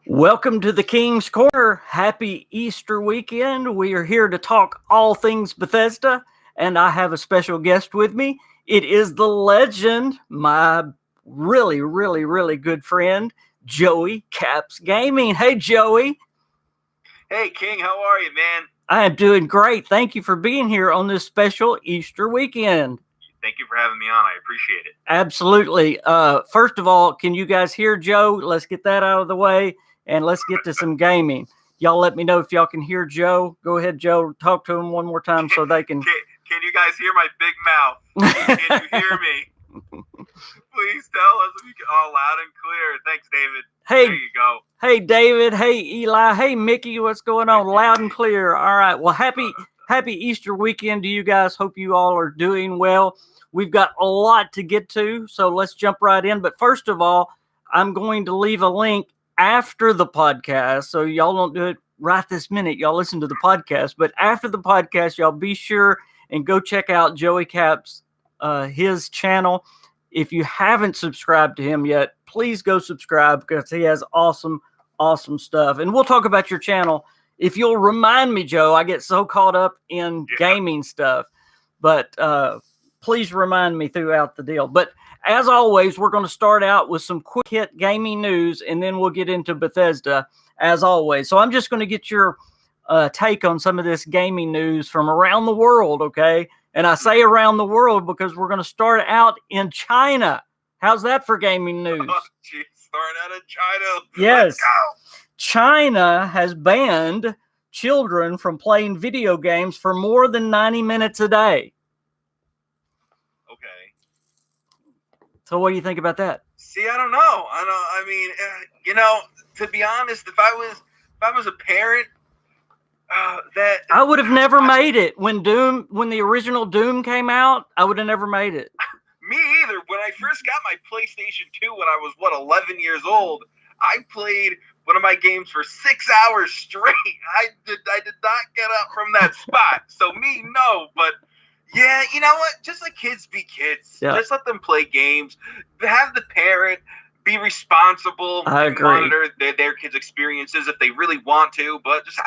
Welcome to the King's Corner. Happy Easter weekend. We are here to talk all things Bethesda, and I have a special guest with me. It is the legend, my really good friend, Joey Caps Gaming. Hey, Joey. Hey, King, how are you, man? I am doing great. Thank you for being here on this special Easter weekend. Thank you for having me on. I appreciate it. Absolutely. First of all, can you guys hear Joe? Let's get that out of the way, and let's get to some gaming. Y'all let me know if y'all can hear Joe. Go ahead, Joe. Talk to him one more time so they can... Can you guys hear my big mouth? Can you hear me? Please tell us if you can. Oh, loud and clear. Thanks, David. Hey, there you go. Hey, David. Hey, Eli. Hey, Mickey. What's going on? Loud and clear. All right. Well, happy Easter weekend to you guys. Hope you all are doing well. We've got a lot to get to, so let's jump right in. But first of all, I'm going to leave a link after the podcast, so y'all don't do it right this minute. Y'all listen to the podcast, but after the podcast, y'all be sure and go check out Joey Caps, his channel. If you haven't subscribed to him yet, please go subscribe because he has awesome stuff. And we'll talk about your channel. If you'll remind me, Joe, I get so caught up in gaming stuff, but please remind me throughout the deal. But as always, we're going to start out with some quick hit gaming news, and then we'll get into Bethesda as always. So I'm just going to get your take on some of this gaming news from around the world, okay? And I say around the world because we're going to start out in China. How's that for gaming news? Oh, geez, starting out in China. Yes. Let's go. China has banned children from playing video games for more than 90 minutes a day. Okay. So what do you think about that? See, I don't know. I mean, to be honest, if I was a parent, that I would have never made it when the original Doom came out. I would have never made it. Me either. When I first got my PlayStation 2 when I was 11 years old, I played one of my games for 6 hours straight. I did not get up from that spot. So me, no, but yeah, you know what? Just let kids be kids. Yeah. Just let them play games. Have the parent be responsible. I agree. Monitor their kids' experiences if they really want to, but just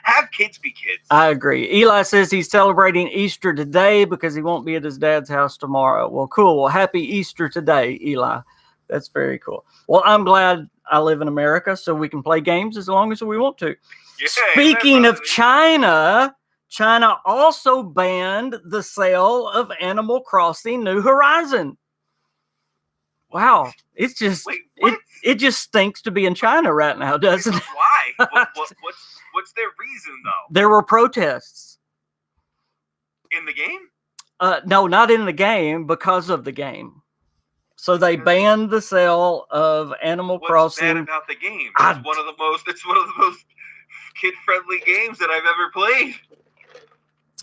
have kids be kids. I agree. Eli says he's celebrating Easter today because he won't be at his dad's house tomorrow. Well, cool. Well, happy Easter today, Eli. That's very cool. Well, I'm glad I live in America so we can play games as long as we want to. Yeah, Speaking of China also banned the sale of Animal Crossing New Horizon. Wow, it's just it just stinks to be in China right now, doesn't it? Why? What's their reason though? There were protests in the game. No, not in the game, because of the game. So they banned the sale of Animal Crossing. What's bad about the game? It's one of the most kid-friendly games that I've ever played.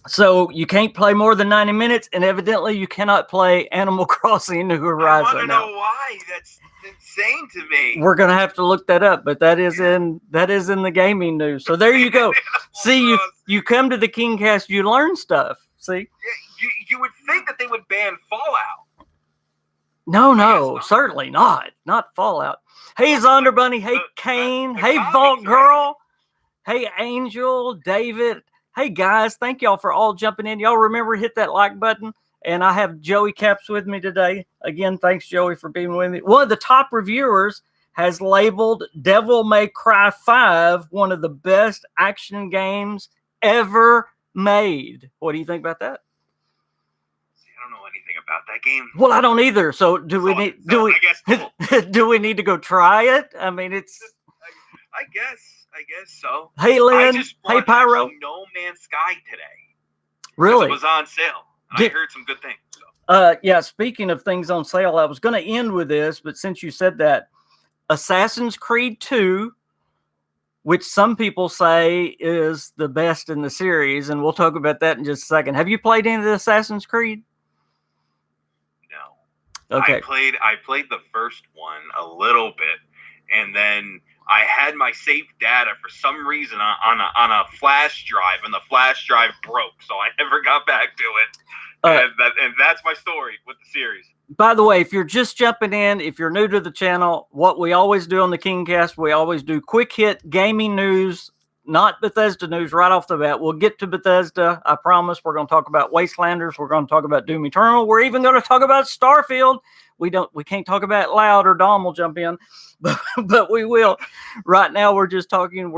So you can't play more than 90 minutes, and evidently you cannot play Animal Crossing New Horizon. I want to know why. That's insane to me. We're gonna have to look that up, but that is in the gaming news. So there you go. See, you come to the KingCast, you learn stuff. See? Yeah, you would think that they would ban Fallout. No, certainly not. Not Fallout. Hey, Zonder Bunny. Hey, Kane. Hey, Vault Girl. Hey, Angel, David. Hey, guys. Thank y'all for all jumping in. Y'all remember, hit that like button. And I have Joey Caps with me today. Again, thanks, Joey, for being with me. One of the top reviewers has labeled Devil May Cry 5 one of the best action games ever made. What do you think about that? I don't know anything about that game. Well, I don't either. So do we need to go try it? I mean, it's. I guess so. Hey, Lynn. Hey, Pyro. No Man's Sky today. Really? It was on sale. I heard some good things. So. Speaking of things on sale, I was going to end with this, but since you said that, Assassin's Creed 2, which some people say is the best in the series, and we'll talk about that in just a second. Have you played any of the Assassin's Creed? No. Okay. I played the first one a little bit, and then I had my saved data for some reason on a flash drive, and the flash drive broke, so I never got back to it. And that's my story with the series. By the way, if you're just jumping in, if you're new to the channel, what we always do on the KingCast, we always do quick hit gaming news, not Bethesda news right off the bat. We'll get to Bethesda. I promise. We're going to talk about Wastelanders. We're going to talk about Doom Eternal. We're even going to talk about Starfield. We can't talk about it loud or Dom will jump in, but we will. Right now, we're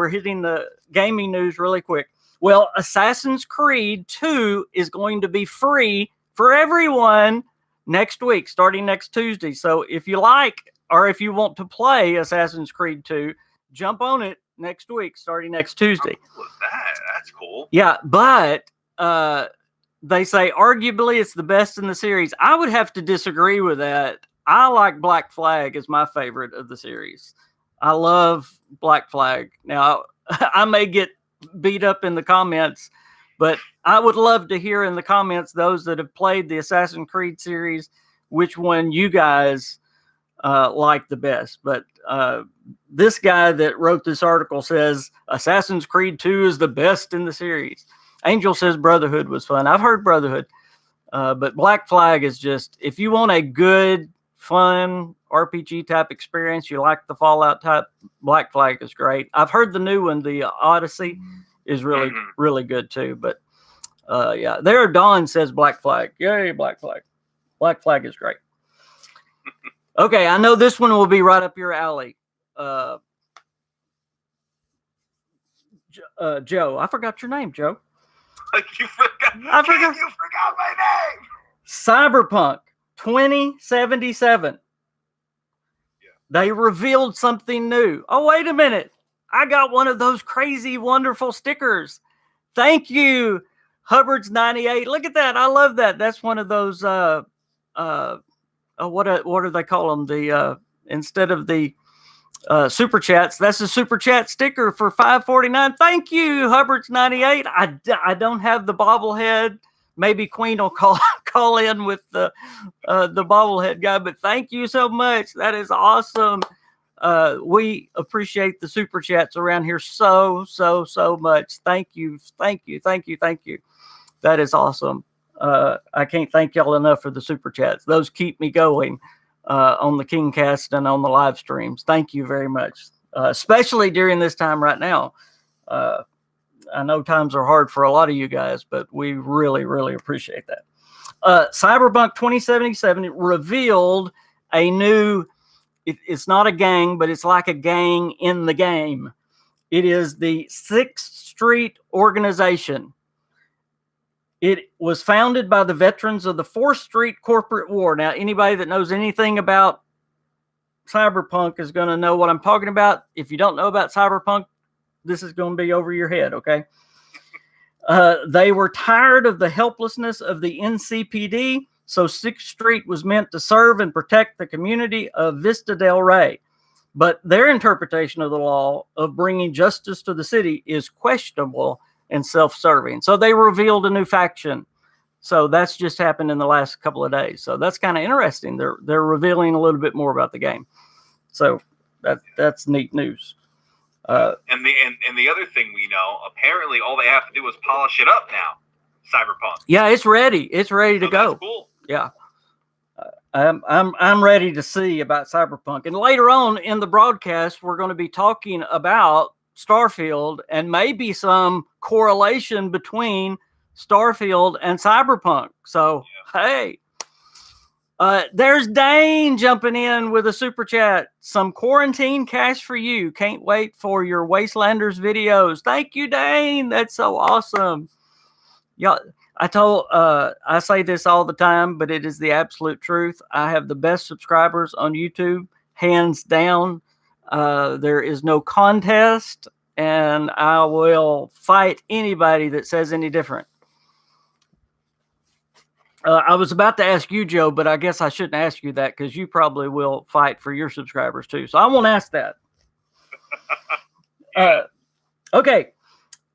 hitting the gaming news really quick. Well, Assassin's Creed 2 is going to be free for everyone next week, starting next Tuesday. So if you like, or if you want to play Assassin's Creed 2, jump on it next week, starting next Tuesday. That's cool. Yeah, but they say arguably it's the best in the series. I would have to disagree with that. I like Black Flag as my favorite of the series. I love Black Flag. Now, I may get beat up in the comments, but I would love to hear in the comments, those that have played the Assassin's Creed series, which one you guys like the best. But this guy that wrote this article says Assassin's Creed 2 is the best in the series. Angel says Brotherhood was fun. I've heard Brotherhood, but Black Flag is just, if you want a good, fun RPG type experience, you like the Fallout type, Black Flag is great. I've heard the new one, the Odyssey, is really, really good too. But yeah, there Dawn says Black Flag. Yay, Black Flag. Black Flag is great. Okay, I know this one will be right up your alley. Joe, I forgot your name, Joe. You forgot my name. Cyberpunk 2077. Yeah. They revealed something new. Oh, wait a minute. I got one of those crazy, wonderful stickers. Thank you, Hubbard's 98. Look at that. I love that. That's one of those, what do they call them? The, instead of the super chats, that's a super chat sticker for $5.49. Thank you, Hubbard's 98. I don't have the bobblehead. Maybe Queen will call in with the bobblehead guy, but thank you so much. That is awesome. We appreciate the super chats around here so much. Thank you. That is awesome. I can't thank y'all enough for the super chats. Those keep me going on the KingCast and on the live streams. Thank you very much, especially during this time right now. I know times are hard for a lot of you guys, but we really, really appreciate that. Cyberpunk 2077 revealed a new, it's not a gang, but it's like a gang in the game. It is the 6th Street organization. It was founded by the veterans of the 4th Street corporate war. Now, anybody that knows anything about Cyberpunk is going to know what I'm talking about. If you don't know about Cyberpunk, this is going to be over your head, okay? They were tired of the helplessness of the NCPD, so 6th Street was meant to serve and protect the community of Vista del Rey. But their interpretation of the law of bringing justice to the city is questionable and self-serving. So they revealed a new faction. So that's just happened in the last couple of days. So that's kind of interesting. They're revealing a little bit more about the game. So that's neat news. And the other thing we know, apparently all they have to do is polish it up now. Cyberpunk. Yeah, it's ready. It's ready to go. That's cool. Yeah. I'm ready to see about Cyberpunk. And later on in the broadcast, we're going to be talking about Starfield and maybe some correlation between Starfield and Cyberpunk. So, Hey, there's Dane jumping in with a super chat. Some quarantine cash for you. Can't wait for your Wastelanders videos. Thank you, Dane. That's so awesome. Yeah, I say this all the time, but it is the absolute truth. I have the best subscribers on YouTube, hands down. There is no contest, and I will fight anybody that says any different. I was about to ask you, Joe, but I guess I shouldn't ask you that because you probably will fight for your subscribers too. So I won't ask that. Okay.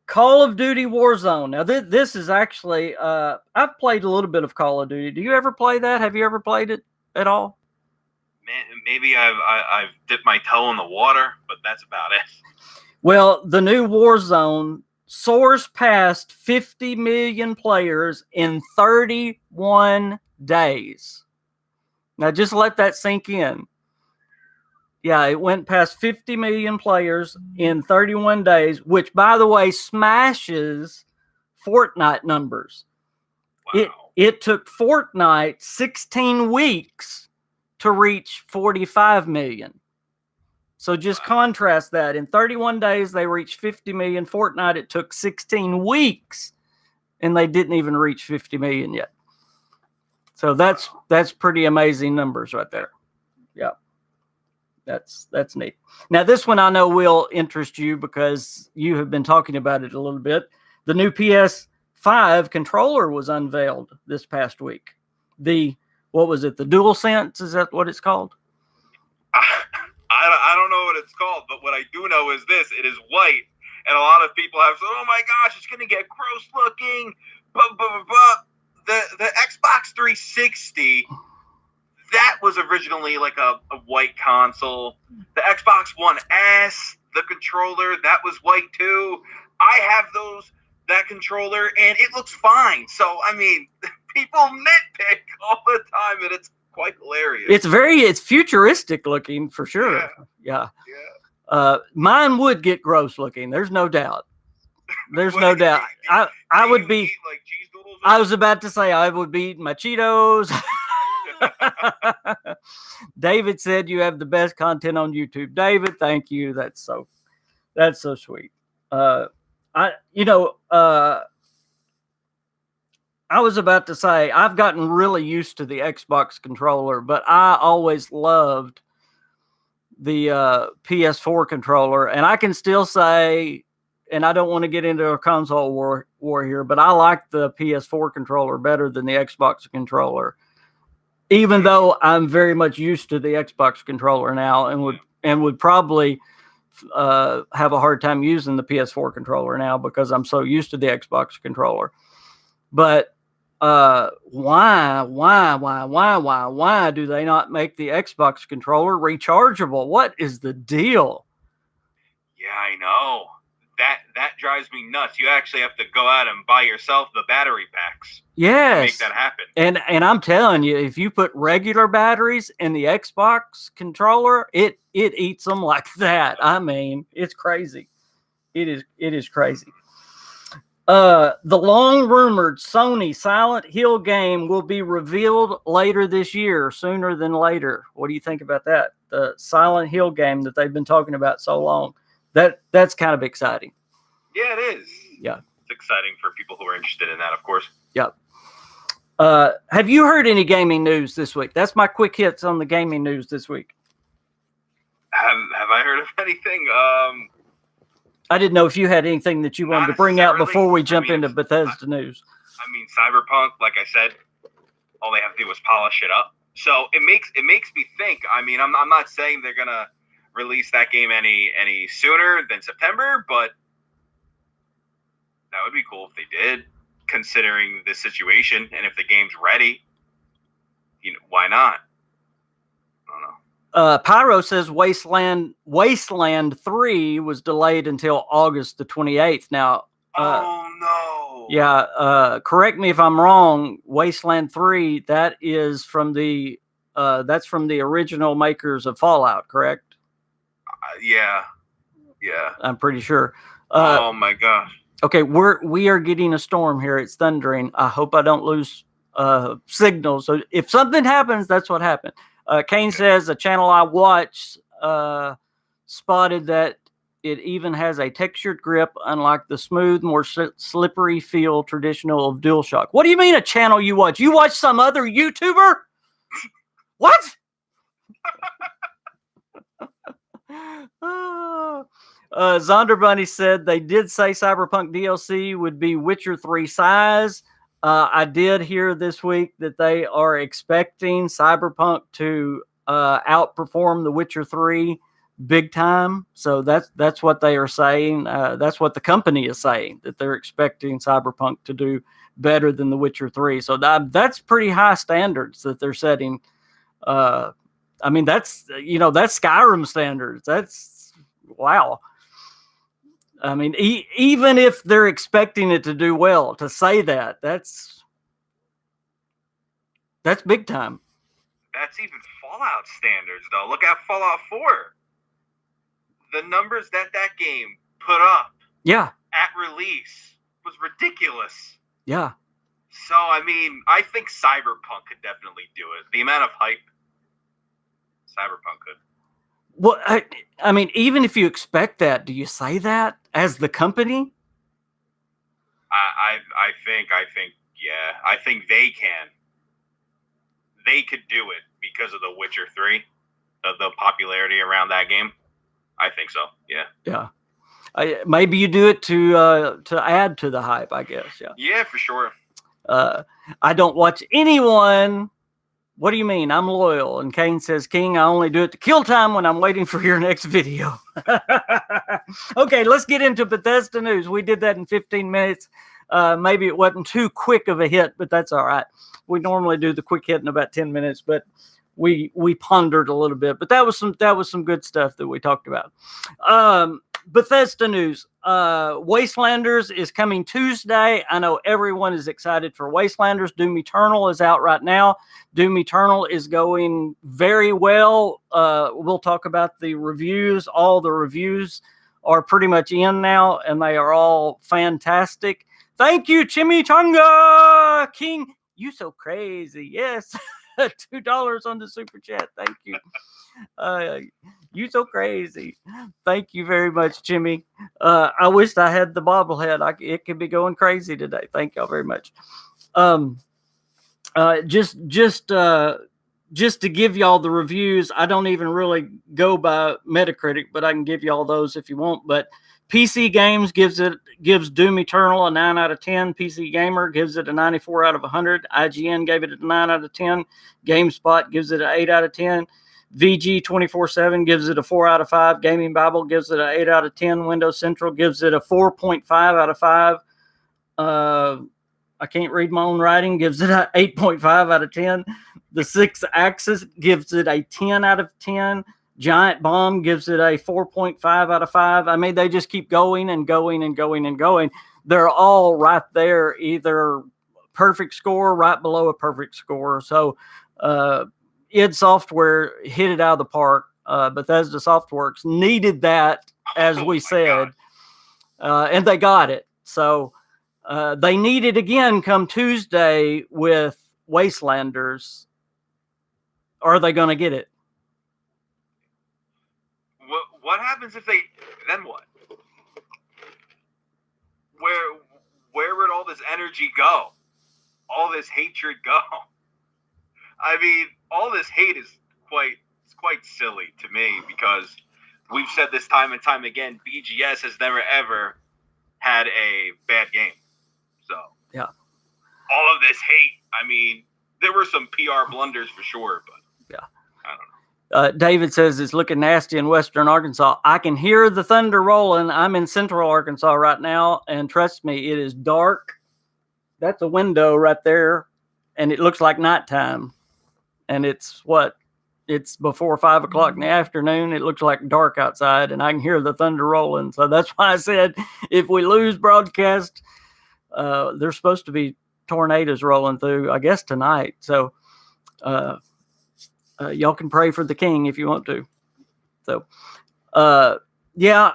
Call of Duty Warzone. Now, this is actually, I've played a little bit of Call of Duty. Do you ever play that? Have you ever played it at all? Maybe I've dipped my toe in the water, but that's about it. Well, the new Warzone soars past 50 million players in 31 days. Now just let that sink in. Yeah, it went past 50 million players in 31 days, which, by the way, smashes Fortnite numbers. Wow. It took Fortnite 16 weeks to reach 45 million. So just contrast that. In 31 days, they reached 50 million. Fortnite, it took 16 weeks, and they didn't even reach 50 million yet. So that's pretty amazing numbers right there. Yeah. That's neat. Now, this one I know will interest you because you have been talking about it a little bit. The new PS5 controller was unveiled this past week. What was it? The DualSense? Is that what it's called? I don't know what it's called, but what I do know is this: it is white, and a lot of people have said, "Oh my gosh, it's gonna get gross looking." But the Xbox 360. That was originally like a white console. The Xbox One S, the controller, that was white too. I have that controller, and it looks fine. So, I mean, people nitpick all the time, and it's quite hilarious. It's futuristic looking for sure. Yeah. Mine would get gross looking. There's no doubt. There's no doubt. I would be. Like cheese doodles? I was about to say I would be eating my Cheetos. David said you have the best content on YouTube. David, thank you. That's so sweet. I was about to say I've gotten really used to the Xbox controller, but I always loved the PS4 controller, and I can still say, and I don't want to get into a console war here, but I like the PS4 controller better than the Xbox controller. Even though I'm very much used to the Xbox controller now, and would probably have a hard time using the PS4 controller now because I'm so used to the Xbox controller. But why do they not make the Xbox controller rechargeable? What is the deal? Yeah, I know. That drives me nuts. You actually have to go out and buy yourself the battery packs. Yes. To make that happen. And I'm telling you, if you put regular batteries in the Xbox controller, it eats them like that. I mean, it's crazy. It is crazy. The long rumored Sony Silent Hill game will be revealed later this year, sooner than later. What do you think about that? The Silent Hill game that they've been talking about so long. That's kind of exciting. Yeah, it is. Yeah. It's exciting for people who are interested in that, of course. Yep. Have you heard any gaming news this week? That's my quick hits on the gaming news this week. Have I heard of anything? I didn't know if you had anything that you wanted to bring out before we jump into Bethesda news. I mean, Cyberpunk, like I said, all they have to do is polish it up. So it makes me think. I mean, I'm not saying they're gonna release that game any sooner than September, but that would be cool if they did, considering the situation, and if the game's ready, why not? I don't know. Pyro says Wasteland 3 was delayed until August the 28th. Now, oh no. Yeah, correct me if I'm wrong. Wasteland 3, that is from the original makers of Fallout, correct? Yeah. I'm pretty sure. Oh my gosh. Okay, we are getting a storm here. It's thundering. I hope I don't lose signal. So if something happens, that's what happened. Kane says a channel I watch spotted that it even has a textured grip, unlike the smooth, more slippery feel traditional of DualShock. What do you mean a channel you watch? You watch some other YouTuber? What? Zonderbunny said they did say Cyberpunk DLC would be Witcher 3 size. I did hear this week that they are expecting Cyberpunk to outperform The Witcher 3 big time. So that's what they are saying. That's what the company is saying, that they're expecting Cyberpunk to do better than The Witcher 3. So that's pretty high standards that they're setting. I mean, that's Skyrim standards. That's wow. I mean, even if they're expecting it to do well, to say that's big time. That's even Fallout standards, though. Look at Fallout 4. The numbers that game put up at release was ridiculous. Yeah. So, I mean, I think Cyberpunk could definitely do it. The amount of hype, Cyberpunk could. Well, I mean, even if you expect that, do you say that as the company? I think, yeah. I think they can. They could do it because of The Witcher 3, the popularity around that game. I think so, yeah. Yeah. Maybe you do it to add to the hype, I guess, yeah. Yeah, for sure. I don't watch anyone. What do you mean? I'm loyal. And Kane says, King, I only do it to kill time when I'm waiting for your next video. Okay, let's get into Bethesda news. We did that in 15 minutes. Maybe it wasn't too quick of a hit, but that's all right. We normally do the quick hit in about 10 minutes, but we pondered a little bit. But that was some good stuff that we talked about. Bethesda news. Wastelanders is coming Tuesday. I know everyone is excited for Wastelanders. Doom Eternal is out right now. Doom Eternal is going very well. We'll talk about the reviews. All the reviews are pretty much in now, and they are all fantastic. Thank you, Chimichanga King. You so crazy. Yes. $2 on the super chat. Thank you. You so crazy. Thank you very much, Jimmy. I wished I had the bobblehead. It could be going crazy today. Thank y'all very much. Just to give y'all the reviews, I don't even really go by Metacritic, but I can give y'all those if you want. But PC Games gives Doom Eternal a 9 out of 10. PC Gamer gives it a 94 out of 100. IGN gave it a 9 out of 10. GameSpot gives it an 8 out of 10. VG 24/7 gives it a 4 out of 5. Gaming Bible gives it an 8 out of 10. Windows Central gives it a 4.5 out of 5. I can't read my own writing. Gives it an 8.5 out of 10. The 6 Axis gives it a 10 out of 10. Giant Bomb gives it a 4.5 out of 5. I mean, they just keep going and going and going and going. They're all right there, either perfect score, right below a perfect score. So, id Software hit it out of the park. Bethesda Softworks needed that, as we said, and they got it. So they need it again come Tuesday with Wastelanders. Are they going to get it? What happens if they? Then what? Where would all this energy go? All this hatred go? I mean, all this hate is quite silly to me, because we've said this time and time again. BGS has never ever had a bad game. So yeah, all of this hate. I mean, there were some PR blunders for sure, but yeah, I don't know. David says it's looking nasty in western Arkansas. I can hear the thunder rolling. I'm in central Arkansas right now, and trust me, it is dark. That's a window right there, and it looks like nighttime. And it's before 5 o'clock in the afternoon. It looks like dark outside, and I can hear the thunder rolling. So that's why I said if we lose broadcast, there's supposed to be tornadoes rolling through, I guess, tonight. So y'all can pray for the king if you want to. So, yeah,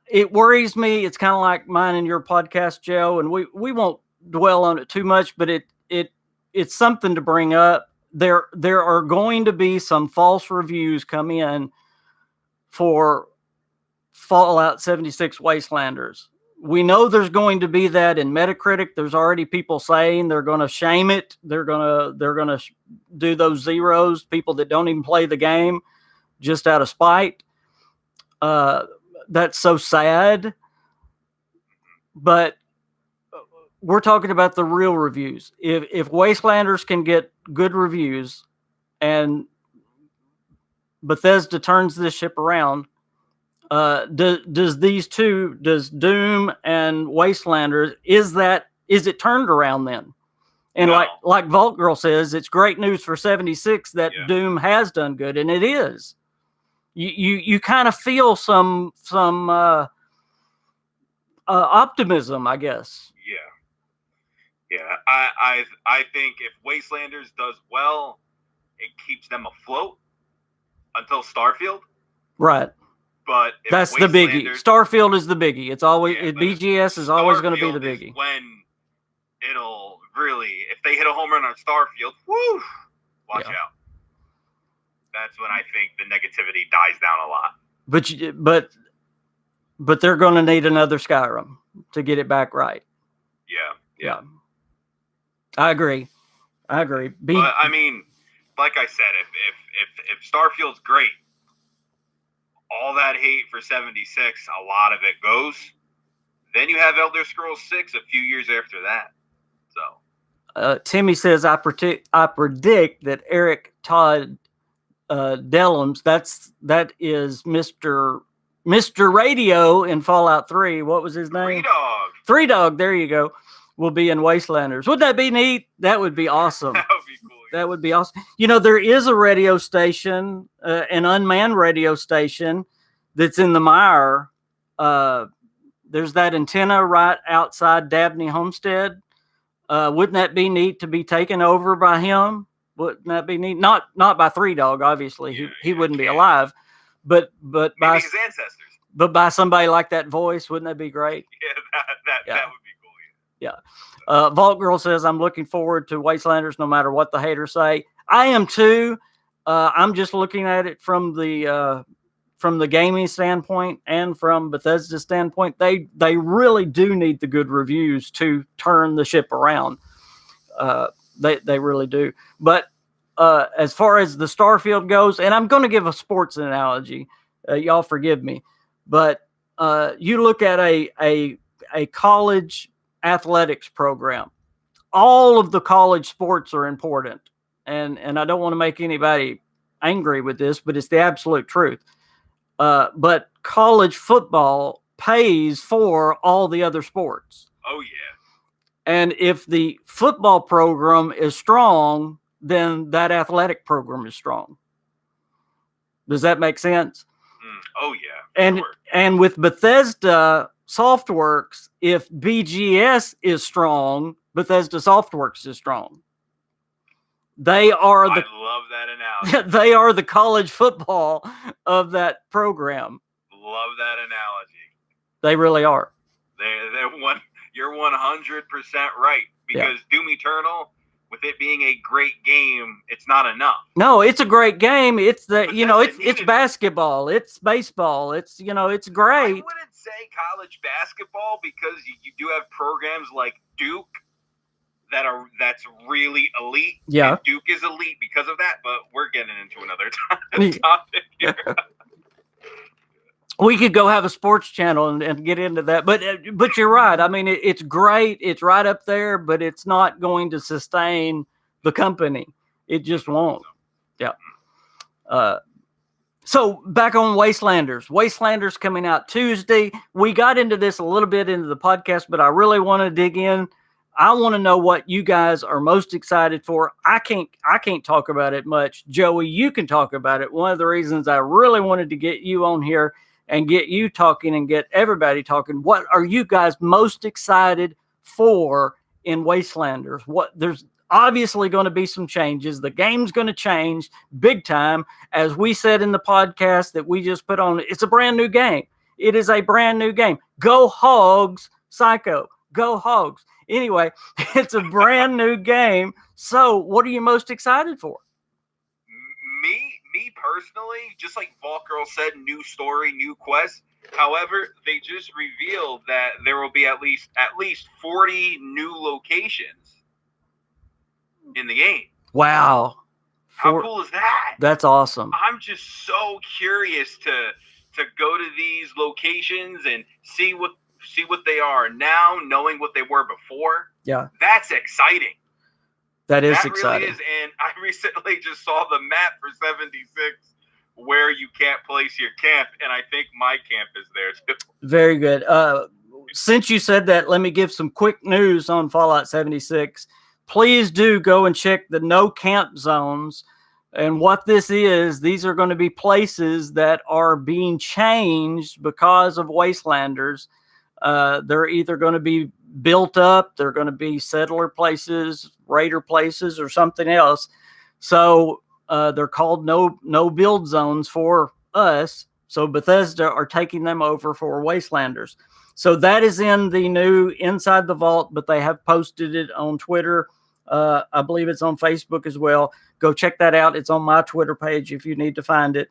it worries me. It's kind of like mine and your podcast, Joe, and we won't dwell on it too much, but it's something to bring up. There are going to be some false reviews come in for Fallout 76 Wastelanders. We know there's going to be that in Metacritic. There's already people saying they're going to shame it. They're going to do those zeros, people that don't even play the game just out of spite. That's so sad. But we're talking about the real reviews. If Wastelanders can get good reviews and Bethesda turns this ship around, does Doom and Wastelanders, is it turned around then? And no. like Vault Girl says, it's great news for 76 that Doom has done good, and it is. You kind of feel some optimism, I guess. Yeah. I think if Wastelanders does well, it keeps them afloat until Starfield. Right. But if that's the biggie. Starfield is the biggie. It's always BGS is always going to be the biggie. When it'll really, if they hit a home run on Starfield, woo, watch out. That's when I think the negativity dies down a lot. But they're going to need another Skyrim to get it back right. Yeah. I agree. But I mean, like I said, if Starfield's great, all that hate for 76, a lot of it goes. Then you have Elder Scrolls 6 a few years after that. So Timmy says, I predict that Eric Todd Dellums, that is Mr. Radio in Fallout 3. What was his name? Three Dog. There you go. Will be in Wastelanders. Wouldn't that be neat? That would be awesome. That would be cool. That would be awesome. You know, there is a radio station, an unmanned radio station that's in the mire. There's that antenna right outside Dabney Homestead. Wouldn't that be neat to be taken over by him? Wouldn't that be neat? Not by Three Dog, obviously. He wouldn't be alive, but maybe by his ancestors. But by somebody like that voice, wouldn't that be great? Yeah, that would be cool. Yeah. Vault Girl says, I'm looking forward to Wastelanders no matter what the haters say. I am too. I'm just looking at it from the gaming standpoint and from Bethesda's standpoint. They really do need the good reviews to turn the ship around. They really do. But as far as the Starfield goes, and I'm going to give a sports analogy, y'all forgive me, but you look at a college athletics program. All of the college sports are important, and I don't want to make anybody angry with this, but it's the absolute truth. But college football pays for all the other sports. Oh yeah. And if the football program is strong, then that athletic program is strong. Does that make sense? Oh yeah. And with Bethesda Softworks, if BGS is strong, Bethesda Softworks is strong. I love that analogy. They are the college football of that program. Love that analogy. They really are. You're 100% right, because Doom Eternal, with it being a great game, it's not enough. No, it's a great game. It's it's basketball, it's baseball, it's it's great. I wouldn't say college basketball, because you do have programs like Duke that's really elite. Yeah, and Duke is elite because of that. But we're getting into another topic here. We could go have a sports channel and get into that, but you're right. I mean, it's great. It's right up there, but it's not going to sustain the company. It just won't. Yeah. So back on Wastelanders. Wastelanders coming out Tuesday. We got into this a little bit into the podcast, but I really want to dig in. I want to know what you guys are most excited for. I can't talk about it much. Joey, you can talk about it. One of the reasons I really wanted to get you on here and get you talking and get everybody talking. What are you guys most excited for in Wastelanders? There's obviously going to be some changes. The game's going to change big time. As we said in the podcast that we just put on, it's a brand new game. It is a brand new game. Go Hogs, Psycho. Go Hogs. Anyway, it's a brand new game. So what are you most excited for? Me personally, just like Vault Girl said, new story, new quest. However, they just revealed that there will be at least 40 new locations in the game. Wow. How cool is that? That's awesome. I'm just so curious to go to these locations and see what they are now, knowing what they were before. Yeah. That's exciting. That exciting. Really is, and I recently just saw the map for 76 where you can't place your camp, and I think my camp is there too. Very good. Since you said that, let me give some quick news on Fallout 76. Please do go and check the no camp zones. And what this is, these are going to be places that are being changed because of Wastelanders. They're either going to be built up, they're going to be settler places, raider places, or something else. So they're called no build zones for us. So Bethesda are taking them over for Wastelanders. So that is in the new Inside the Vault, but they have posted it on Twitter. I believe it's on Facebook as well. Go check that out. It's on my Twitter page if you need to find it.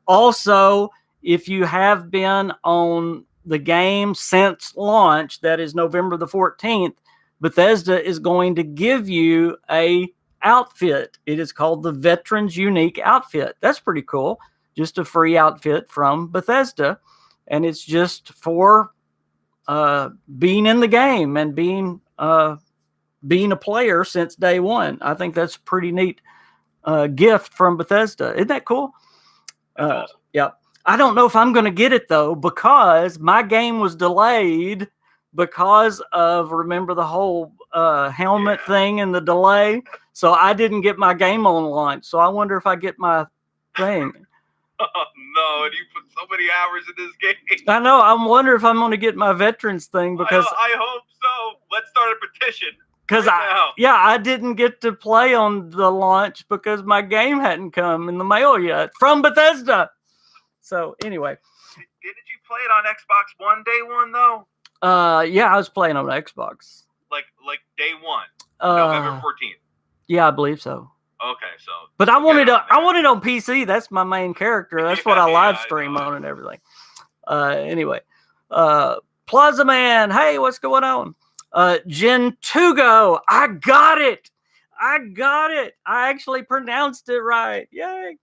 Also, if you have been on the game since launch, that is November the 14th, Bethesda is going to give you a outfit. It is called the Veterans Unique Outfit. That's pretty cool. Just a free outfit from Bethesda. And it's just for being in the game and being a player since day one. I think that's a pretty neat gift from Bethesda. Isn't that cool? Awesome. Yeah. I don't know if I'm going to get it, though, because my game was delayed because of, remember the whole helmet thing and the delay? So I didn't get my game on launch. So I wonder if I get my thing. Oh, no, and you put so many hours in this game. I know. I'm wondering if I'm going to get my veterans thing because I hope so. Let's start a petition. Because I didn't get to play on the launch because my game hadn't come in the mail yet from Bethesda. So anyway, didn't you play it on Xbox One day one though? Yeah, I was playing on Xbox. Like day one, November 14th. Yeah, I believe so. Okay, so. But I wanted on PC. That's my main character. That's what I live stream on and everything. Anyway, Plaza Man, hey, what's going on? Gentugo, I got it. I actually pronounced it right. Yay.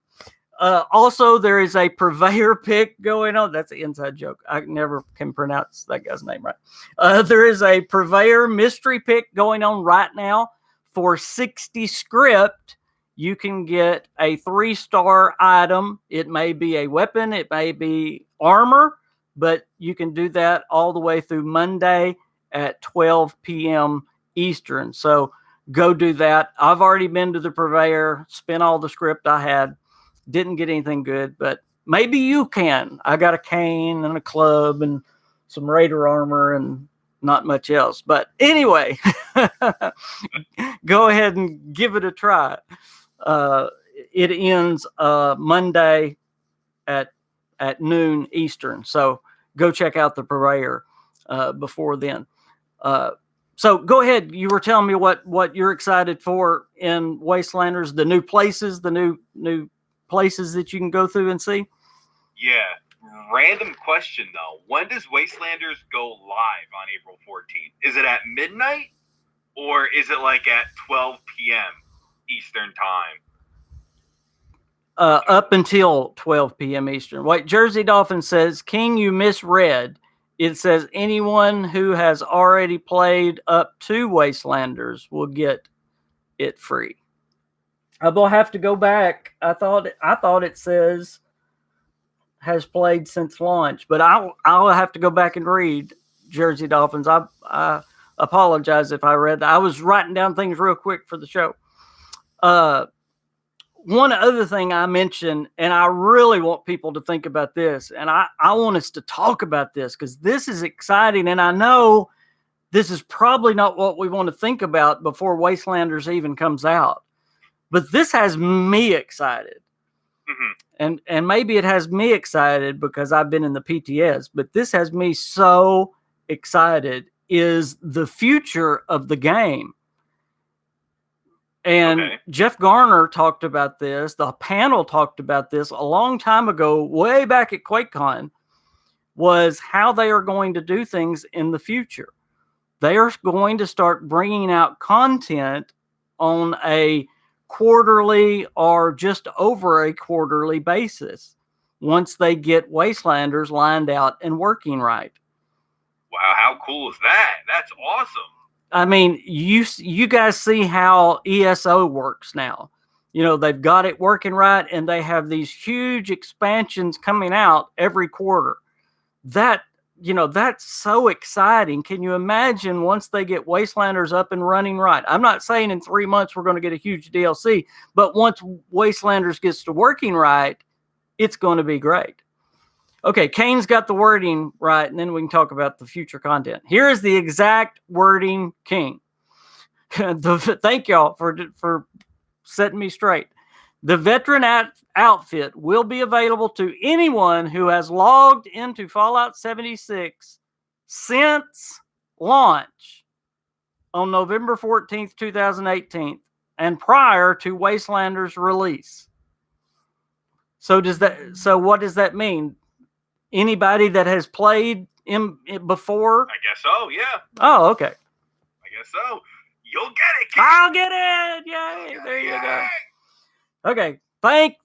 Also, there is a purveyor pick going on. That's an inside joke. I never can pronounce that guy's name right. There is a purveyor mystery pick going on right now for 60 script. You can get a 3-star item. It may be a weapon. It may be armor, but you can do that all the way through Monday at 12 p.m. Eastern. So go do that. I've already been to the purveyor, spent all the script I had. Didn't get anything good, but maybe you can. I got a cane and a club and some raider armor and not much else. But anyway, go ahead and give it a try. It ends Monday at noon Eastern. So go check out the purveyor before then. So go ahead. You were telling me what you're excited for in Wastelanders, the new places, the new places that you can go through and see. Yeah. Random question though. When does Wastelanders go live on April 14th? Is it at midnight or is it like at 12 p.m. Eastern time? Up until 12 p.m. Eastern. Wait, Jersey Dolphin says, King, you misread. It says anyone who has already played up to Wastelanders will get it free. I will have to go back. I thought it says has played since launch, but I'll have to go back and read Jersey Dolphins. I apologize if I read that. I was writing down things real quick for the show. One other thing I mentioned, and I really want people to think about this, and I want us to talk about this because this is exciting, and I know this is probably not what we want to think about before Wastelanders even comes out. But this has me excited. Mm-hmm. And maybe it has me excited because I've been in the PTS, but this has me so excited is the future of the game. And Jeff Garner talked about this. The panel talked about this a long time ago, way back at QuakeCon, was how they are going to do things in the future. They are going to start bringing out content on a quarterly or just over a quarterly basis once they get Wastelanders lined out and working right. Wow, how cool is that? That's awesome. I mean, you guys see how ESO works now. You know, they've got it working right and they have these huge expansions coming out every quarter. That's so exciting. Can you imagine once they get Wastelanders up and running right? I'm not saying in 3 months we're going to get a huge DLC, but once Wastelanders gets to working right, it's going to be great. Okay, Kane's got the wording right, and then we can talk about the future content. Here is the exact wording, King. Thank y'all for setting me straight. The veteran outfit will be available to anyone who has logged into Fallout 76 since launch on November 14th, 2018, and prior to Wastelanders release. So what does that mean? Anybody that has played before? I guess so, yeah. Oh, okay. I guess so. You'll get it, King. I'll get it. Yay. There you go. Okay.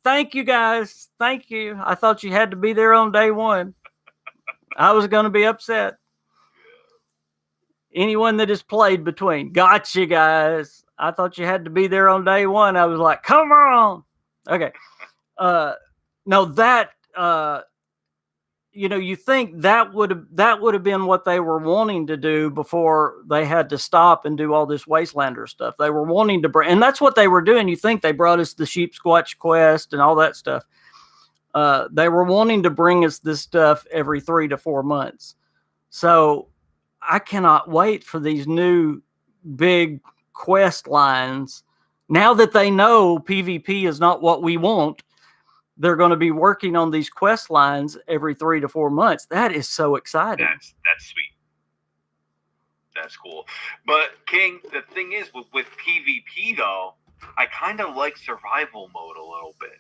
Thank you guys. Thank you. I thought you had to be there on day one. I was going to be upset. Anyone that has played between. Gotcha, guys. I thought you had to be there on day one. I was like, come on. Okay. No, that, you think that would have been what they were wanting to do before they had to stop and do all this Wastelander stuff. They were wanting to bring, and that's what they were doing. You think they brought us the Sheep Squatch quest and all that stuff. They were wanting to bring us this stuff every 3 to 4 months. So I cannot wait for these new big quest lines. Now that they know PvP is not what we want, they're going to be working on these quest lines every 3 to 4 months. That is so exciting. That's sweet. That's cool. But King, the thing is with PvP though, I kind of like survival mode a little bit.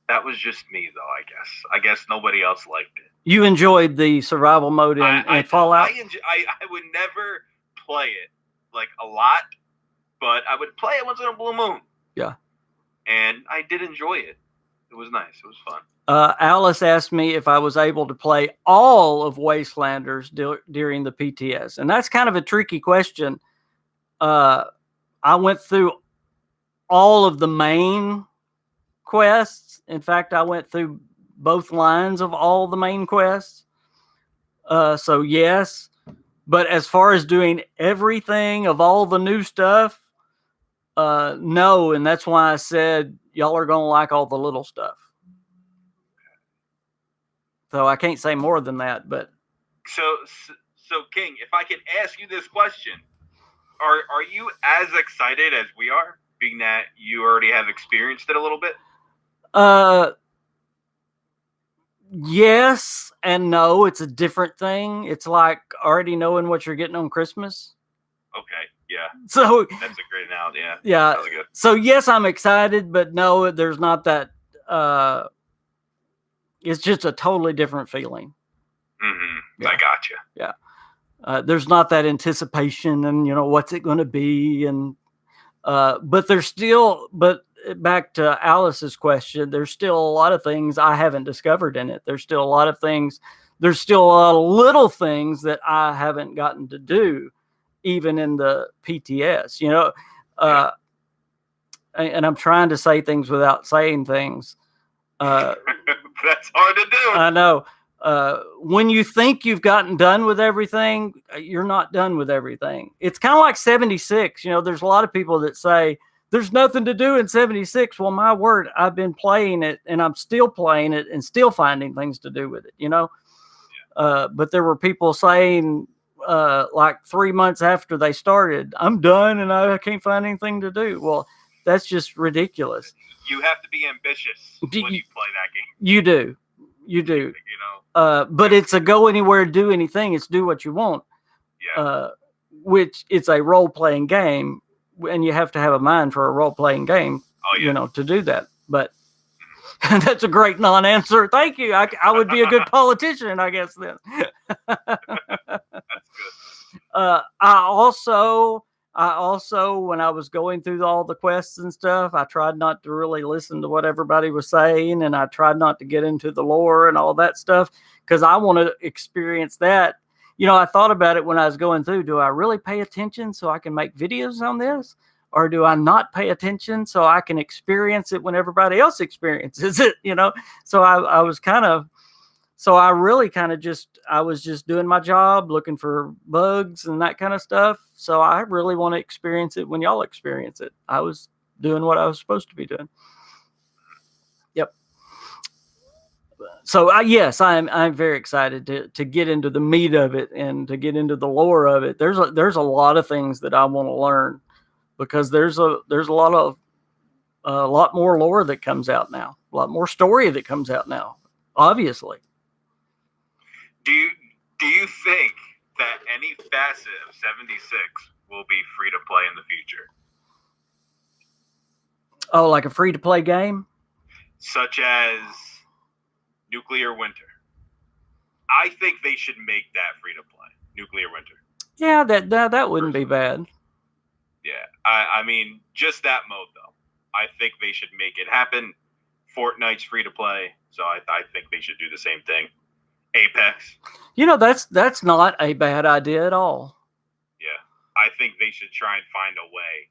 That was just me though, I guess. I guess nobody else liked it. You enjoyed the survival mode in Fallout? I would never play it like a lot, but I would play it once in a blue moon. Yeah. And I did enjoy it. It was nice. It was fun. Alice asked me if I was able to play all of Wastelanders during the PTS. And that's kind of a tricky question. I went through all of the main quests. In fact, I went through both lines of all the main quests. So yes. But as far as doing everything of all the new stuff, no. And that's why I said y'all are going to like all the little stuff. So I can't say more than that, but. So King, if I could ask you this question, are you as excited as we are, being that you already have experienced it a little bit? Yes and no. It's a different thing. It's like already knowing what you're getting on Christmas. Okay. Yeah. So that's a great analogy. Yeah. Yeah. That was good. So yes, I'm excited, but no, there's not that. It's just a totally different feeling. Mm-hmm. Yeah. I gotcha. Yeah. There's not that anticipation and, what's it going to be? And, but there's still, back to Alice's question, there's still a lot of things I haven't discovered in it. There's still a lot of little things that I haven't gotten to do, even in the PTS, and I'm trying to say things without saying things. That's hard to do. I know. When you think you've gotten done with everything, you're not done with everything. It's kind of like 76. There's a lot of people that say there's nothing to do in 76. Well, my word, I've been playing it and I'm still playing it and still finding things to do with it, But there were people saying, like 3 months after they started, I'm done and I can't find anything to do. Well, that's just ridiculous. You have to be ambitious when you play that game. You do. But it's a go anywhere, do anything. It's do what you want. Yeah. Which it's a role-playing game, and you have to have a mind for a role-playing game, to do that. But that's a great non-answer. Thank you. I would be a good politician, I guess, then. That's good. I also, when I was going through all the quests and stuff, I tried not to really listen to what everybody was saying, and I tried not to get into the lore and all that stuff because I want to experience that. I thought about it when I was going through. Do I really pay attention so I can make videos on this? Or do I not pay attention so I can experience it when everybody else experiences it? So I was kind of, so I really kind of I was just doing my job, looking for bugs and that kind of stuff. So I really want to experience it when y'all experience it. I was doing what I was supposed to be doing. Yep. So yes, I'm very excited to get into the meat of it and to get into the lore of it. There's a lot of things that I want to learn because there's a lot a lot more lore that comes out now, a lot more story that comes out now, obviously. Do you think that any facet of 76 will be free to play in the future? Oh, like a free to play game? Such as Nuclear Winter. I think they should make that free to play. Nuclear Winter. Yeah, that wouldn't be bad. Yeah, I mean, just that mode though. I think they should make it happen. Fortnite's free to play, so I think they should do the same thing. Apex. You know, that's not a bad idea at all. Yeah, I think they should try and find a way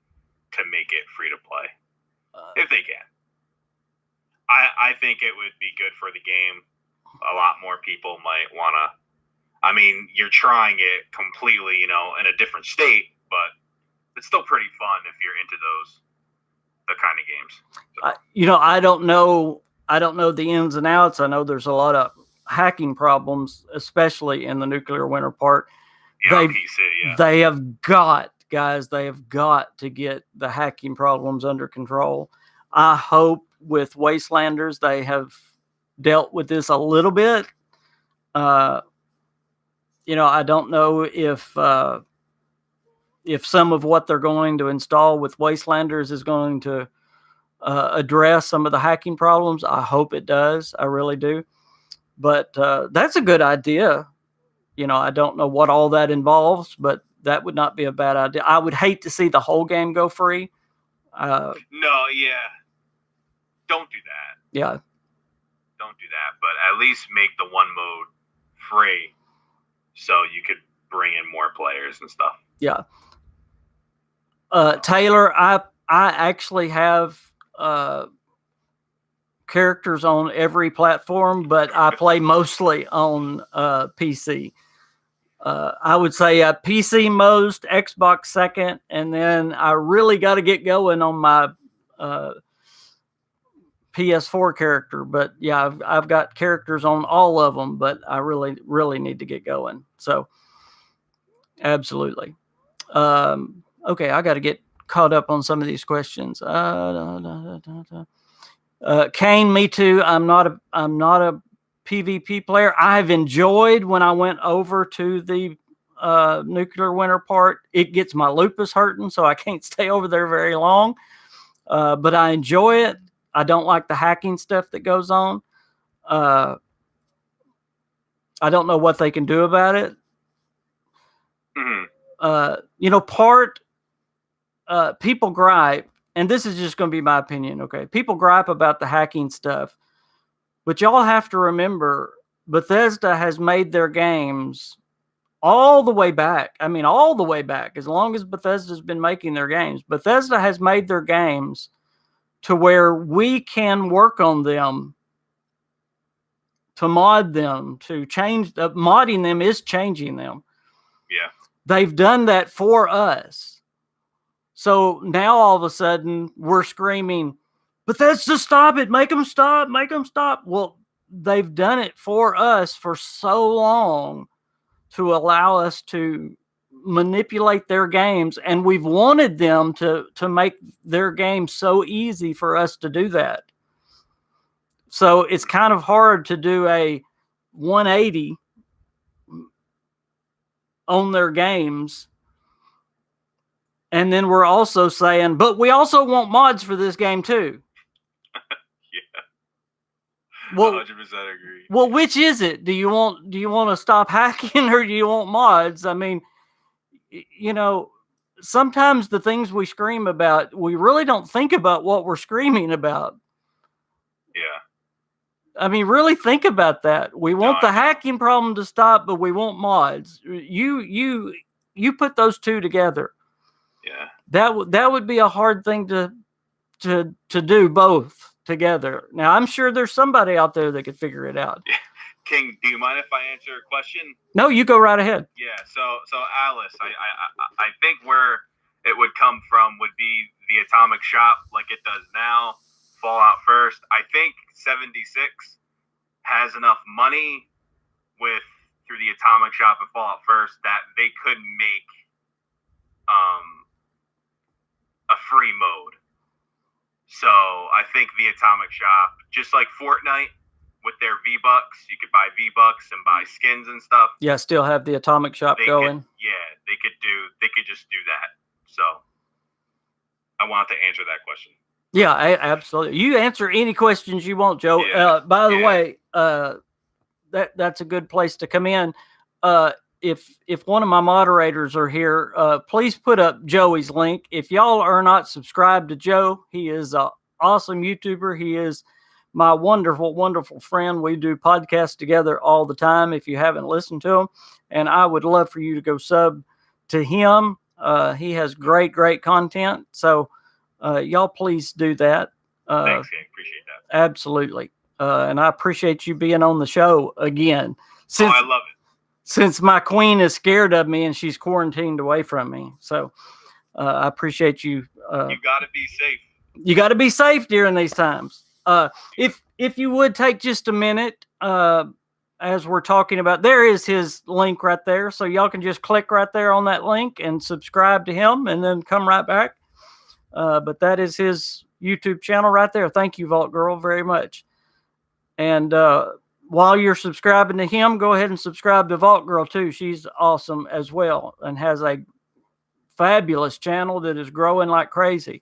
to make it free to play if they can. I think it would be good for the game. A lot more people might want to. I mean, you're trying it completely, in a different state, but it's still pretty fun if you're into the kind of games. So. I don't know the ins and outs. I know there's a lot of hacking problems, especially in the Nuclear Winter part. Yeah, PC, yeah. They have got to get the hacking problems under control. I hope with Wastelanders they have dealt with this a little bit. I don't know if some of what they're going to install with Wastelanders is going to address some of the hacking problems. I hope it does. I really do. But that's a good idea. I don't know what all that involves, but that would not be a bad idea. I would hate to see the whole game go free. No, yeah. Don't do that. Yeah. Don't do that. But at least make the one mode free so you could bring in more players and stuff. Yeah. Taylor, I actually have characters on every platform, but I play mostly on PC. I would say PC most, Xbox second, and then I really got to get going on my PS4 character. But yeah, I've got characters on all of them, but I really, really need to get going. So, absolutely. Okay, I got to get caught up on some of these questions. Kane, me too. I'm not a PvP player. I've enjoyed when I went over to the Nuclear Winter part. It gets my lupus hurting, so I can't stay over there very long. But I enjoy it. I don't like the hacking stuff that goes on. I don't know what they can do about it. People gripe, and this is just going to be my opinion, okay? People gripe about the hacking stuff, but y'all have to remember, Bethesda has made their games all the way back. I mean, all the way back, as long as Bethesda's been making their games. Bethesda has made their games to where we can work on them, to mod them, to change. Modding them is changing them. Yeah. They've done that for us. So now all of a sudden we're screaming, Bethesda, stop it. Make them stop. Make them stop. Well, they've done it for us for so long to allow us to manipulate their games. And we've wanted them to make their games so easy for us to do that. So it's kind of hard to do a 180 on their games. And then we're also saying, but we also want mods for this game too. Yeah. Well, 100% agree. Well, which is it? Do you want to stop hacking, or do you want mods? I mean, sometimes the things we scream about, we really don't think about what we're screaming about. Yeah. I mean, really think about that. We want the hacking problem to stop, but we want mods. You put those two together. Yeah. That would be a hard thing to do both together. Now, I'm sure there's somebody out there that could figure it out. King, do you mind if I answer a question? No, you go right ahead. Yeah. So Alice, I think where it would come from would be the Atomic Shop, like it does now. Fallout first. I think 76 has enough money through the Atomic Shop and Fallout first that they could make a free mode. So I think the Atomic Shop, just like Fortnite with their V-Bucks, you could buy V-Bucks and buy skins and stuff. Yeah, still have the Atomic Shop going. They could just do that. So I want to answer that question. Yeah, absolutely. You answer any questions you want, Joe. By the way, that's a good place to come in. If one of my moderators are here, please put up Joey's link. If y'all are not subscribed to Joe, he is an awesome YouTuber. He is my wonderful, wonderful friend. We do podcasts together all the time if you haven't listened to him. And I would love for you to go sub to him. He has great, great content. So y'all please do that. Thanks, gang. Appreciate that. Absolutely. And I appreciate you being on the show again. I love it. Since my queen is scared of me and she's quarantined away from me. So I appreciate you. You got to be safe. You got to be safe during these times. If you would take just a minute, as we're talking about, there is his link right there. So y'all can just click right there on that link and subscribe to him and then come right back. But that is his YouTube channel right there. Thank you, Vault Girl, very much. And while you're subscribing to him, go ahead and subscribe to Vault Girl too. She's awesome as well and has a fabulous channel that is growing like crazy.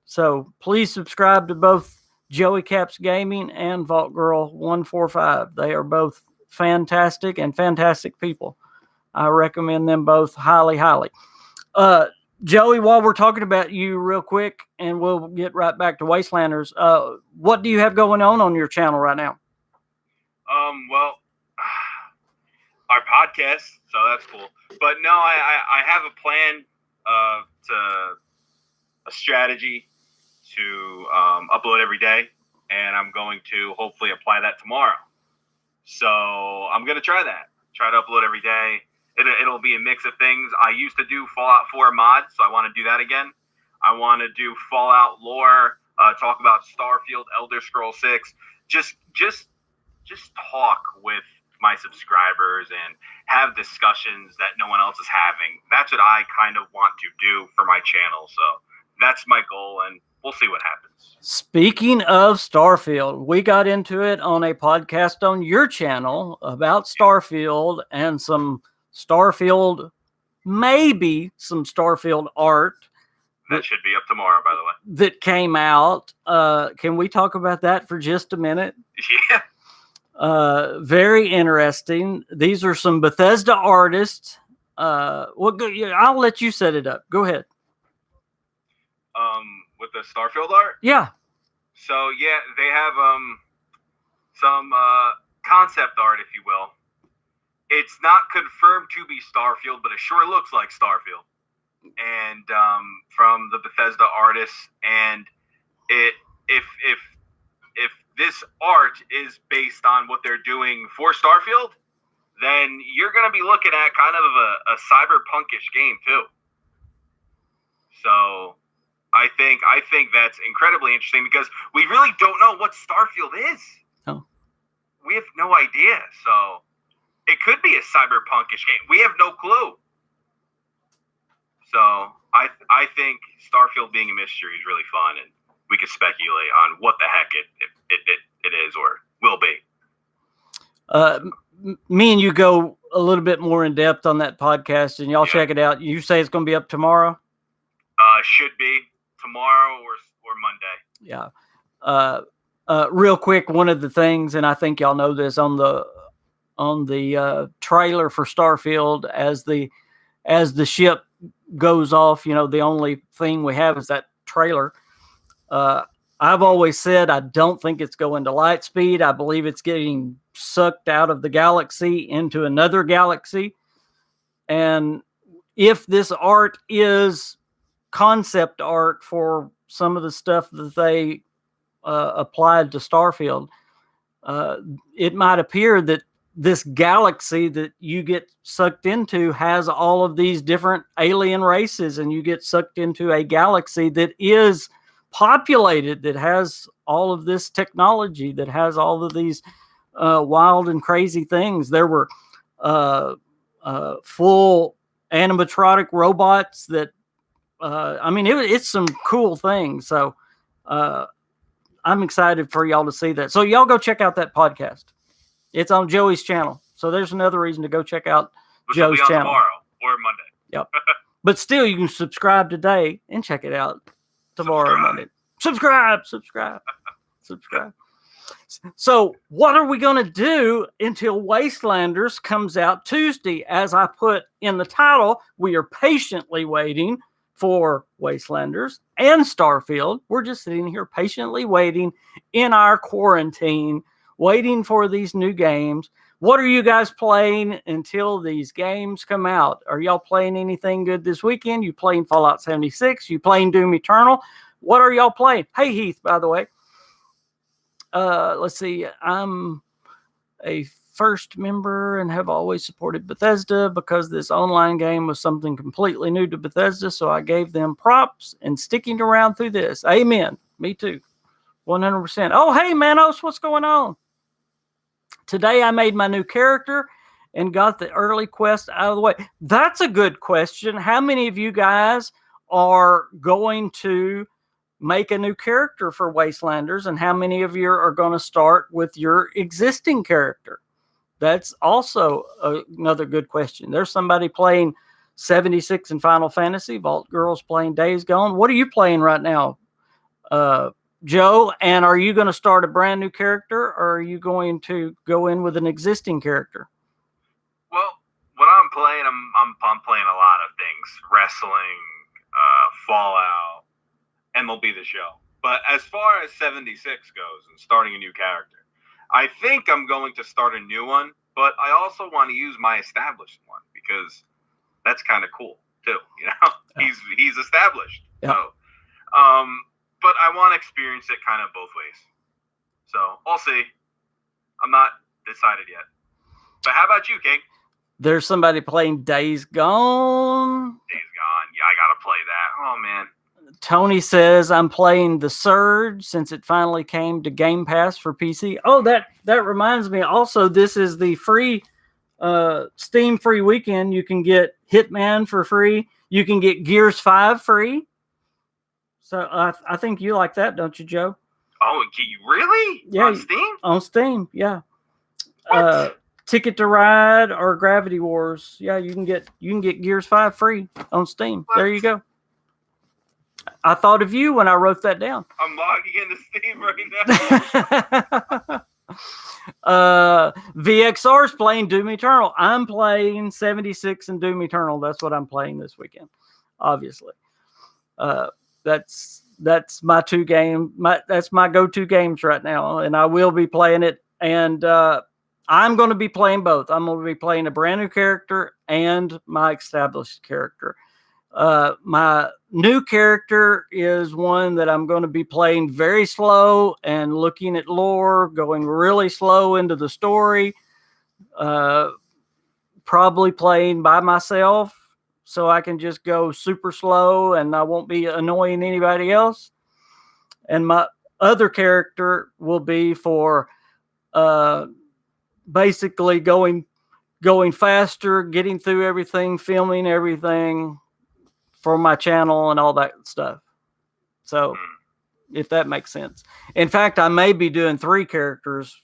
So please subscribe to both Joey Caps Gaming and Vault Girl 145. They are both fantastic and fantastic people. I recommend them both highly, highly. Joey, while we're talking about you real quick, and we'll get right back to Wastelanders, what do you have going on your channel right now? Well, our podcast, so that's cool. But no, I have a plan, a strategy to upload every day, and I'm going to hopefully apply that tomorrow. So I'm going to try that. Try to upload every day. It'll be a mix of things. I used to do Fallout 4 mods, so I want to do that again. I want to do Fallout lore, talk about Starfield, Elder Scrolls 6, just talk with my subscribers and have discussions that no one else is having. That's what I kind of want to do for my channel. So that's my goal, and we'll see what happens. Speaking of Starfield, we got into it on a podcast on your channel about Starfield and some Starfield, maybe some Starfield art. That should be up tomorrow, by the way. That came out. Can we talk about that for just a minute? Yeah. Very interesting. These are some Bethesda artists. I'll let you set it up. Go ahead. With the Starfield art? Yeah. So yeah, they have some concept art, if you will. It's not confirmed to be Starfield, but it sure looks like Starfield. And from the Bethesda artists, and if this art is based on what they're doing for Starfield, then you're going to be looking at kind of a cyberpunkish game too. So I think that's incredibly interesting because we really don't know what Starfield is. Oh. We have no idea. So it could be a cyberpunkish game. We have no clue. So I think Starfield being a mystery is really fun, and we could speculate on what the heck it is or will be. Me and you go a little bit more in depth on that podcast, and y'all check it out. You say it's going to be up tomorrow? Should be tomorrow or Monday. Yeah. Real quick, one of the things, and I think y'all know this, on the trailer for Starfield, as the ship goes off, the only thing we have is that trailer. I've always said I don't think it's going to light speed. I believe it's getting sucked out of the galaxy into another galaxy. And if this art is concept art for some of the stuff that they applied to Starfield, it might appear that this galaxy that you get sucked into has all of these different alien races, and you get sucked into a galaxy that is populated, that has all of this technology, that has all of these wild and crazy things. There were full animatronic robots that, it's some cool things. So I'm excited for y'all to see that. So y'all go check out that podcast. It's on Joey's channel. So there's another reason to go check out Joe's channel. Tomorrow or Monday. Yep. But still, you can subscribe today and check it out tomorrow or Monday. Subscribe. So what are we going to do until Wastelanders comes out Tuesday? As I put in the title, we are patiently waiting for Wastelanders and Starfield. We're just sitting here patiently waiting in our quarantine, waiting for these new games. What are you guys playing until these games come out? Are y'all playing anything good this weekend? You playing Fallout 76? You playing Doom Eternal? What are y'all playing? Hey, Heath, by the way. Let's see. I'm a first member and have always supported Bethesda because this online game was something completely new to Bethesda. So I gave them props and sticking around through this. Amen. Me too. 100%. Oh, hey, Manos, what's going on? Today I made my new character and got the early quest out of the way. That's a good question. How many of you guys are going to make a new character for Wastelanders, and how many of you are going to start with your existing character? That's also another good question. There's somebody playing 76 in Final Fantasy. Vault Girl's playing Days Gone. What are you playing right now, Joe? And are you going to start a brand new character, or are you going to go in with an existing character? Well, what I'm playing, I'm playing a lot of things: wrestling, Fallout, MLB The Show. But as far as 76 goes and starting a new character, I think I'm going to start a new one, but I also want to use my established one because that's kind of cool too. You know, yeah. He's established. Yeah. So, but I want to experience it kind of both ways. So I'll see. I'm not decided yet. But how about you, King? There's somebody playing Days Gone. Days Gone. Yeah, I gotta play that. Oh man. Tony says, I'm playing The Surge since it finally came to Game Pass for PC. Oh, that reminds me. Also, this is the free Steam free weekend. You can get Hitman for free. You can get Gears 5 free. So I think you like that, don't you, Joe? Oh, really? Yeah. On Steam? On Steam, yeah. What? Ticket to Ride or Gravity Wars. Yeah, you can get Gears 5 free on Steam. What? There you go. I thought of you when I wrote that down. I'm logging into Steam right now. VXR's playing Doom Eternal. I'm playing 76 and Doom Eternal. That's what I'm playing this weekend, obviously. That's my two game. That's my go-to games right now, and I will be playing it. And I'm going to be playing both. I'm going to be playing a brand new character and my established character. My new character is one that I'm going to be playing very slow and looking at lore, going really slow into the story, probably playing by myself so I can just go super slow and I won't be annoying anybody else. And my other character will be for basically going faster, getting through everything, filming everything for my channel and all that stuff. So if that makes sense. In fact, I may be doing 3 characters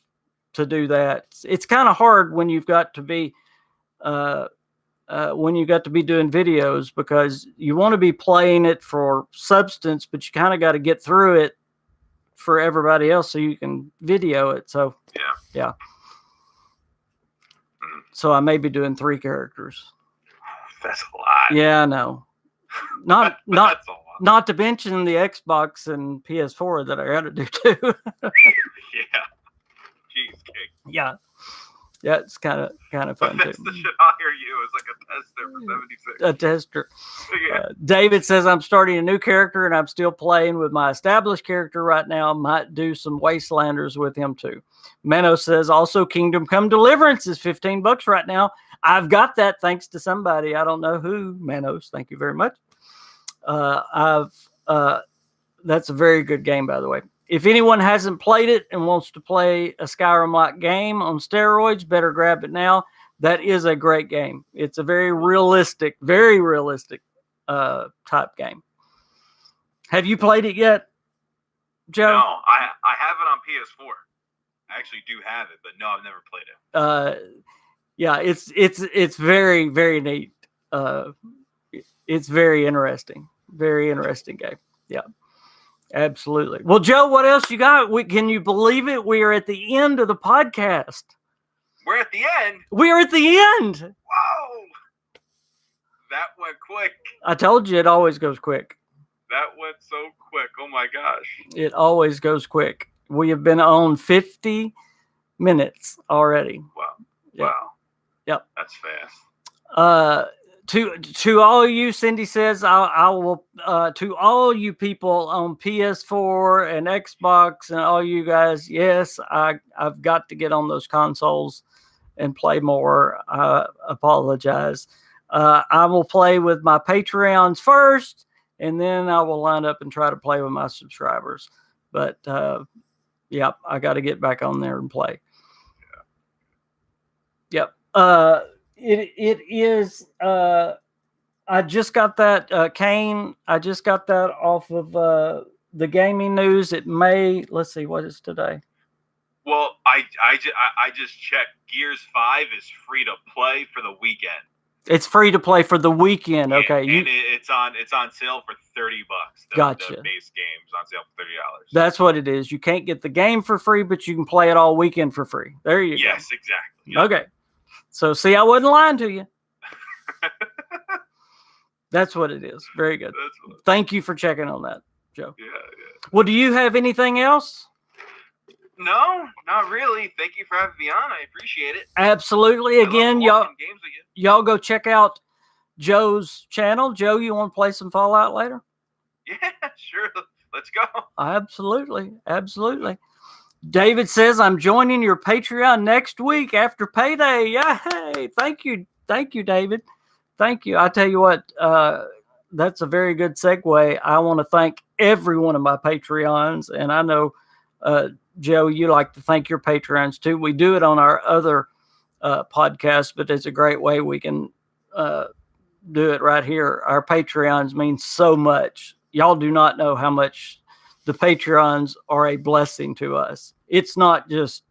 to do that. It's kind of hard when you've got to be doing videos because you want to be playing it for substance, but you kind of got to get through it for everybody else so you can video it. So yeah. So I may be doing 3 characters. That's a lot. Yeah, I know. Not to mention the Xbox and PS4 that I got to do too. Yeah. Jeez, King. Yeah, it's kind of fun Bethesda too. should hire you as like a tester for 76. A tester. Yeah. David says I'm starting a new character and I'm still playing with my established character right now. Might do some Wastelanders with him too. Mano says also Kingdom Come Deliverance is $15 right now. I've got that thanks to somebody. I don't know who. Manos, thank you very much. That's a very good game, by the way. If anyone hasn't played it and wants to play a Skyrim-like game on steroids, better grab it now. That is a great game. It's a very realistic type game. Have you played it yet? Joe? No, I have it on PS4. I actually do have it, but no, I've never played it. Yeah, it's very, very neat. It's very interesting. Very interesting game. Yeah, absolutely. Well, Joe, what else you got? Can you believe it? We are at the end of the podcast. We're at the end. We are at the end. Whoa! That went quick. I told you it always goes quick. That went so quick. Oh my gosh. It always goes quick. We have been on 50 minutes already. Wow. Yep. Wow. Yep. That's fast. To all you, Cindy says, I will, to all you people on PS4 and Xbox and all you guys, yes, I've got to get on those consoles and play more. I apologize. I will play with my Patreons first, and then I will line up and try to play with my subscribers. But, yeah, I got to get back on there and play. Yep. It is, I just got that, Kane, I just got that off of, the gaming news. It may, let's see, what is today? Well, I just checked. Gears 5 is free to play for the weekend. It's free to play for the weekend. Okay. And it's on sale for $30. Gotcha. The base game's on sale for $30. That's what it is. You can't get the game for free, but you can play it all weekend for free. There you go. Yes, exactly. Yep. Okay. So see, I wasn't lying to you. That's what it is. Very good. Thank you for checking on that, Joe. Yeah. Well, do you have anything else? No, not really. Thank you for having me on. I appreciate it. Absolutely. Again, y'all go check out Joe's channel. Joe, you want to play some Fallout later? Yeah, sure. Let's go. Absolutely. David says, I'm joining your Patreon next week after payday. Yay. Thank you, David. Thank you. I tell you what, that's a very good segue. I want to thank every one of my Patreons. And I know, Joe, you like to thank your Patreons too. We do it on our other podcast, but it's a great way we can do it right here. Our Patreons mean so much. Y'all do not know how much the Patreons are a blessing to us. It's not just,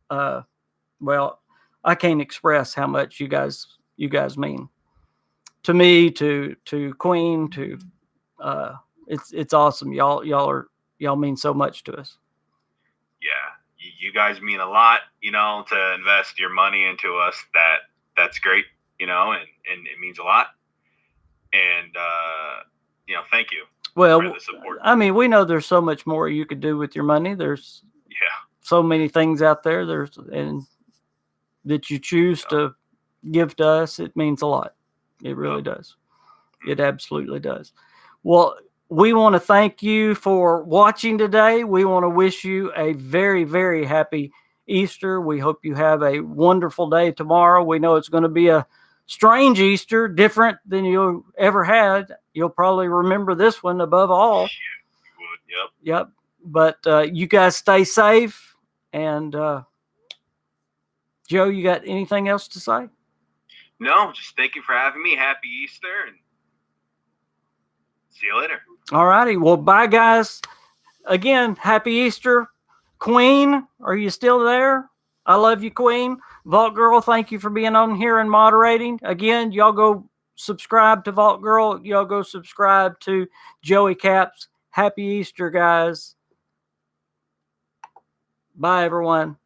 well, I can't express how much you guys mean to me, to Queen, to, it's awesome. Y'all mean so much to us. Yeah. You guys mean a lot, to invest your money into us. That's great, and it means a lot. And, thank you. Well, I mean, we know there's so much more you could do with your money. There's so many things out there. And that you choose to give to us. It means a lot. It really does. It absolutely does. Well, we want to thank you for watching today. We want to wish you a very, very happy Easter. We hope you have a wonderful day tomorrow. We know it's going to be a strange Easter, different than you ever had. You'll probably remember this one above all. Yep. But you guys stay safe. And Joe, you got anything else to say? No, just thank you for having me. Happy Easter, and see you later. All righty. Well, bye, guys. Again, happy Easter. Queen, are you still there? I love you, Queen. Vault Girl, thank you for being on here and moderating. Again, y'all go subscribe to Vault Girl. Y'all go subscribe to Joey Caps. Happy Easter, guys. Bye, everyone.